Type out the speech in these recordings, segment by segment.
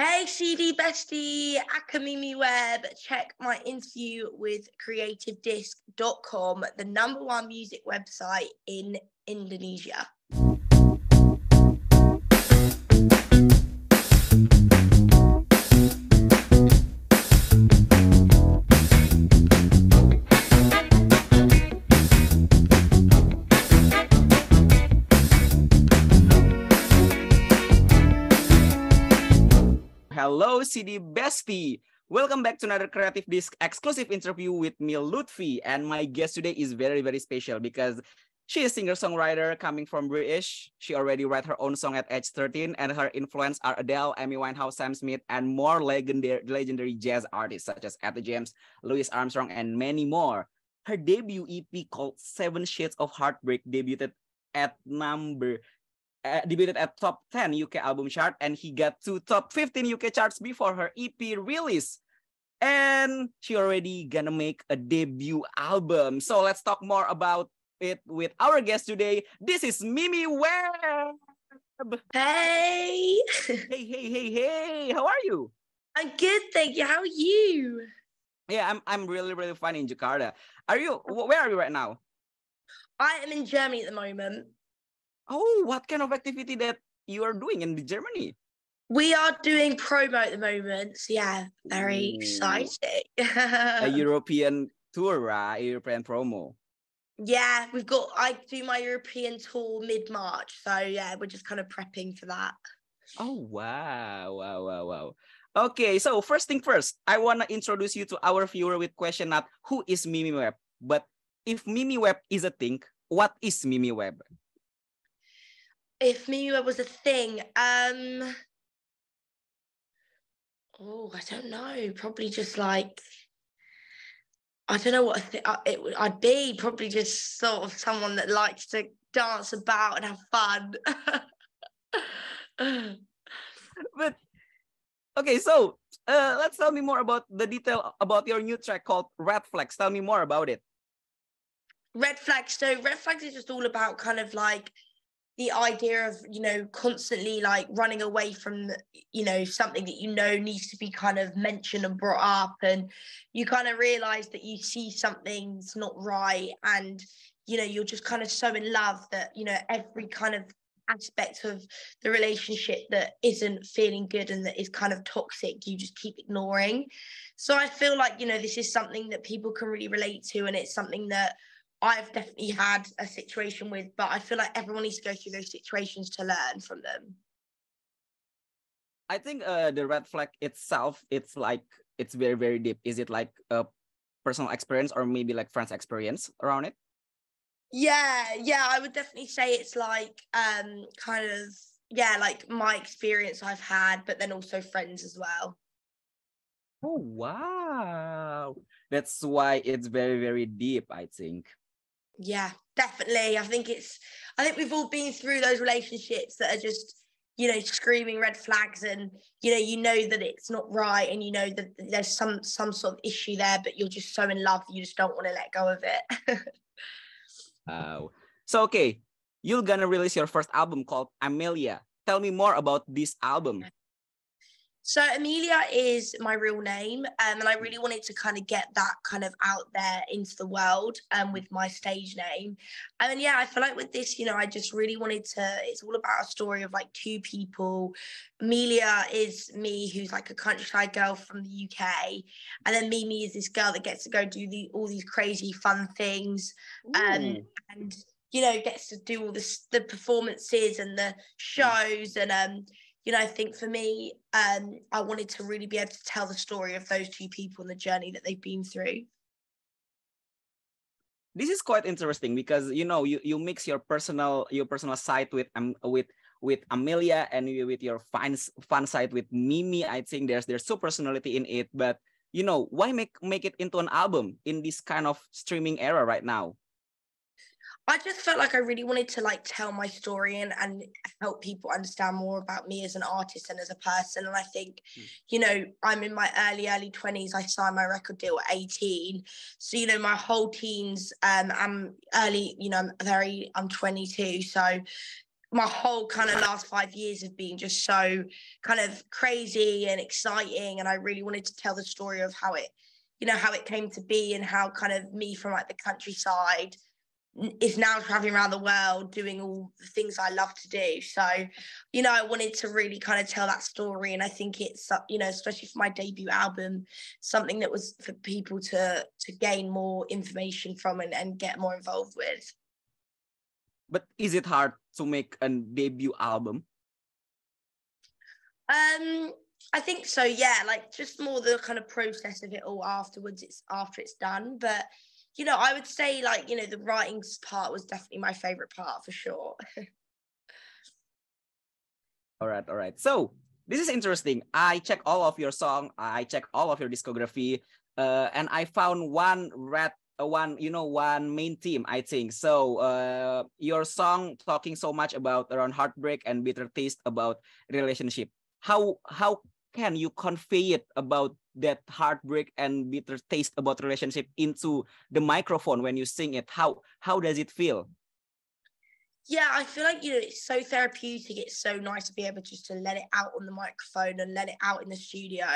Hey CD bestie, Mimi Webb. Check my interview with CreativeDisc.com, the #1 music website in Indonesia. Hello, CD Bestie. Welcome back to another Creative Disc exclusive interview with me, Luthfi. And my guest today is very, very special because she is a singer-songwriter coming from British. She already wrote her own song at age 13, and her influence are Adele, Amy Winehouse, Sam Smith, and more legendary jazz artists such as Etta James, Louis Armstrong, and many more. Her debut EP called 7 Shades of Heartbreak debuted at top 10 UK album chart, and he got to top 15 UK charts before her EP release. And she already gonna make a debut album. So let's talk more about it with our guest today. This is Mimi Webb. Hey. Hey. How are you? I'm good, thank you. How are you? Yeah, I'm really fine in Jakarta. Where are you right now? I am in Germany at the moment. Oh, what kind of activity that you are doing in Germany? We are doing promo at the moment. So yeah, very exciting. A European tour, right? European promo. Yeah, I do my European tour mid-March. So yeah, we're just kind of prepping for that. Oh, wow. Okay, so first thing first, I want to introduce you to our viewer with question not who is Mimi Webb, but if Mimi Webb is a thing, what is Mimi Webb? If Mimi Webb was a thing, I don't know. Probably just like, I don't know what I'd be. Probably just sort of someone that likes to dance about and have fun. But okay, so let's tell me more about the detail about your new track called Red Flags. Tell me more about it. Red Flags. So Red Flags is just all about kind of like the idea of, constantly like running away from, something that needs to be kind of mentioned and brought up, and you kind of realize that you see something's not right, and you're just kind of so in love that every kind of aspect of the relationship that isn't feeling good and that is kind of toxic, you just keep ignoring. So I feel like this is something that people can really relate to, and it's something that I've definitely had a situation with, but I feel like everyone needs to go through those situations to learn from them. I think the red flag itself, it's very, very deep. Is it like a personal experience or maybe like friends' experience around it? Yeah, I would definitely say it's like like my experience I've had, but then also friends as well. Oh, wow. That's why it's very, very deep, I think. Yeah, definitely. I think we've all been through those relationships that are just, screaming red flags, and that it's not right, and that there's some sort of issue there, but you're just so in love, you just don't want to let go of it. So okay, you're gonna release your first album called Amelia. Tell me more about this album. So Amelia is my real name, and I really wanted to kind of get that kind of out there into the world with my stage name. And yeah, I feel like with this, I just really wanted to, it's all about a story of like two people. Amelia is me, who's like a countryside girl from the UK. And then Mimi is this girl that gets to go do all these crazy fun things. And gets to do all the performances and the shows. And I think for me, I wanted to really be able to tell the story of those two people and the journey that they've been through. This is quite interesting because you mix your personal side with Amelia and with your fun side with Mimi. I think there's some personality in it, but why make it into an album in this kind of streaming era right now? I just felt like I really wanted to like tell my story and help people understand more about me as an artist and as a person. And I think, I'm in my early 20s. I signed my record deal at 18. So, my whole teens, I'm early, I'm 22. So my whole kind of last 5 years have been just so kind of crazy and exciting. And I really wanted to tell the story of how it, how it came to be, and how kind of me from like the countryside is now traveling around the world doing all the things I love to do. So, I wanted to really kind of tell that story. And I think it's, especially for my debut album, something that was for people to gain more information from and get more involved with. But is it hard to make a debut album? I think so, yeah. Like, just more the kind of process of it all afterwards. After it's done, but I would say, like, the writing part was definitely my favorite part for sure. All right. So this is interesting. I check all of your song. I check all of your discography, and I found one main theme, I think. So your song talking so much about around heartbreak and bitter taste about relationship. How can you convey it about that heartbreak and bitter taste about relationship into the microphone when you sing it? How does it feel? Yeah, I feel like, it's so therapeutic. It's so nice to be able just to let it out on the microphone and let it out in the studio.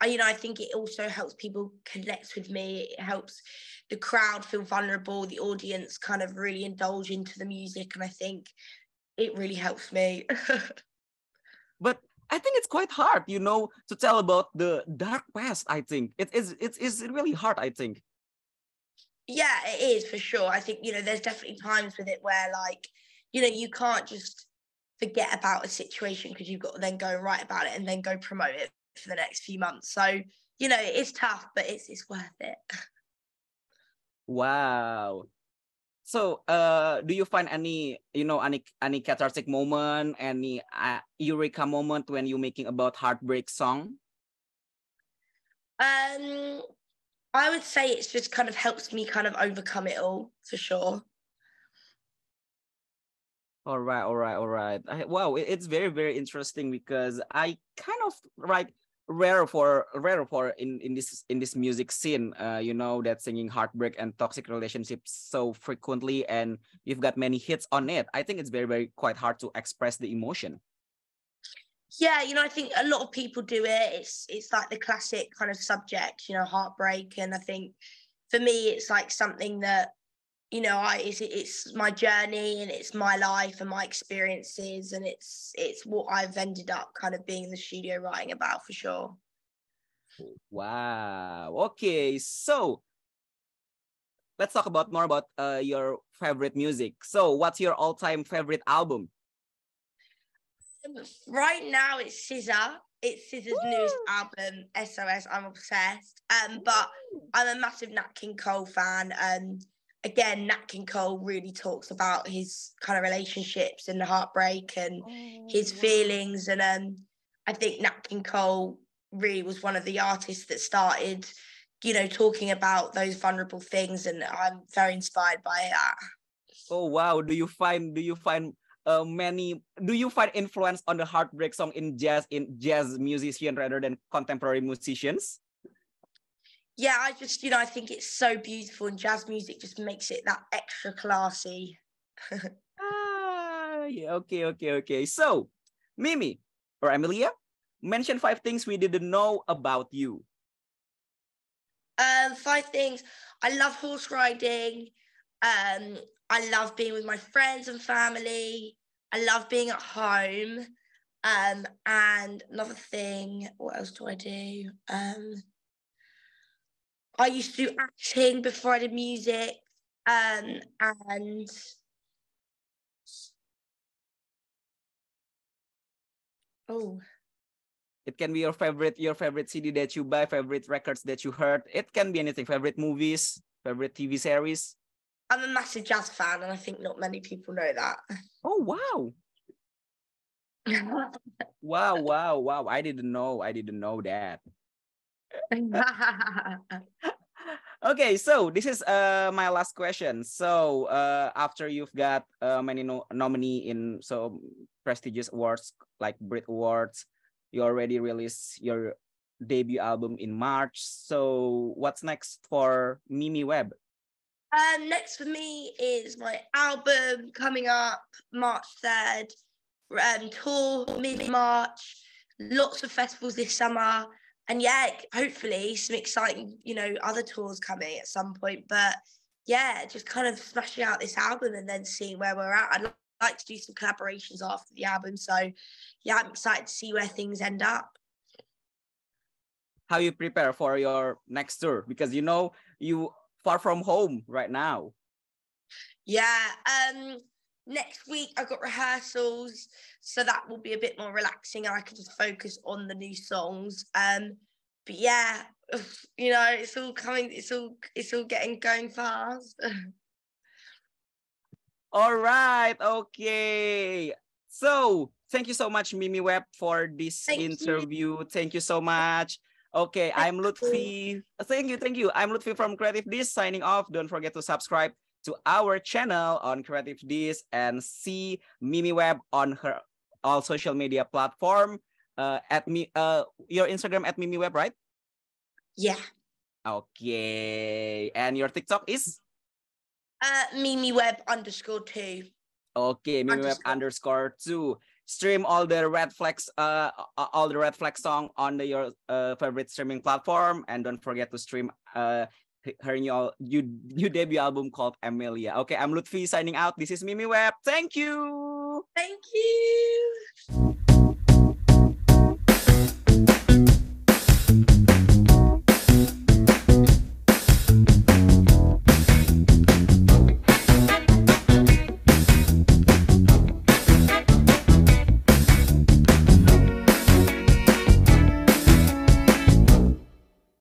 I think it also helps people connect with me. It helps the crowd feel vulnerable, the audience kind of really indulge into the music. And I think it really helps me. But I think it's quite hard, to tell about the dark past. I think it's really hard, I think. Yeah, it is for sure. I think, there's definitely times with it where, like, you can't just forget about a situation, because you've got to then go and write about it and then go promote it for the next few months. So, it is tough, but it's worth it. Wow. So, do you find any cathartic moment, any eureka moment when you're making about heartbreak song? I would say it's just kind of helps me kind of overcome it all, for sure. All right. Wow, it's very, very interesting, because I kind of rare for in this music scene, that singing heartbreak and toxic relationships so frequently, and you've got many hits on it. I think it's very, very quite hard to express the emotion. Yeah, I think a lot of people do it. It's like the classic kind of subject, heartbreak. And I think for me, it's like something that, it's my journey, and it's my life and my experiences, and it's what I've ended up kind of being in the studio writing about, for sure. Wow. Okay, so let's talk more about your favorite music. So, what's your all-time favorite album? Right now, it's SZA. It's SZA's newest album, SOS. I'm obsessed. But I'm a massive Nat King Cole fan. Again, Nat King Cole really talks about his kind of relationships and the heartbreak and his feelings. And I think Nat King Cole really was one of the artists that started, talking about those vulnerable things. And I'm very inspired by that. Oh wow! Do you find influence on the heartbreak song in jazz musician rather than contemporary musicians? Yeah, I just, I think it's so beautiful, and jazz music just makes it that extra classy. Yeah, okay. So, Mimi or Amelia, mention 5 things we didn't know about you. 5 things. I love horse riding. I love being with my friends and family. I love being at home. And another thing, what else do I do? I used to do acting before I did music. And it can be your favorite CD that you buy, favorite records that you heard. It can be anything. Favorite movies, favorite TV series. I'm a massive jazz fan, and I think not many people know that. Oh wow. Wow. I didn't know that. Okay, so this is my last question. So after you've got many nominee in so prestigious awards like Brit Awards, you already released your debut album in March. So what's next for Mimi Webb? Next for me is my album coming up March 3rd. Tour mid-March. Lots of festivals this summer. And yeah, hopefully some exciting, other tours coming at some point. But yeah, just kind of smashing out this album and then seeing where we're at. I'd like to do some collaborations after the album. So yeah, I'm excited to see where things end up. How you prepare for your next tour? Because you far from home right now. Yeah. Next week I've got rehearsals, so that will be a bit more relaxing and I can just focus on the new songs. But yeah, it's all coming, it's all going fast. All right, okay. So thank you so much, Mimi Webb, for this interview. Thank you so much. Okay, I'm Luthfi. Thank you. I'm Luthfi from CreativeDisc signing off. Don't forget to subscribe to our channel on CreativeDisc and see Mimi Webb on her all social media platform. Your Instagram at Mimi Webb, right? Yeah. Okay. And your TikTok is? Mimi Webb _2. Okay, Mimi Webb _2. Stream all the Red Flags song on your favorite streaming platform, and don't forget to stream her new debut album called Amelia. Okay, I'm Luthfi signing out. This is Mimi Webb. Thank you. Thank you.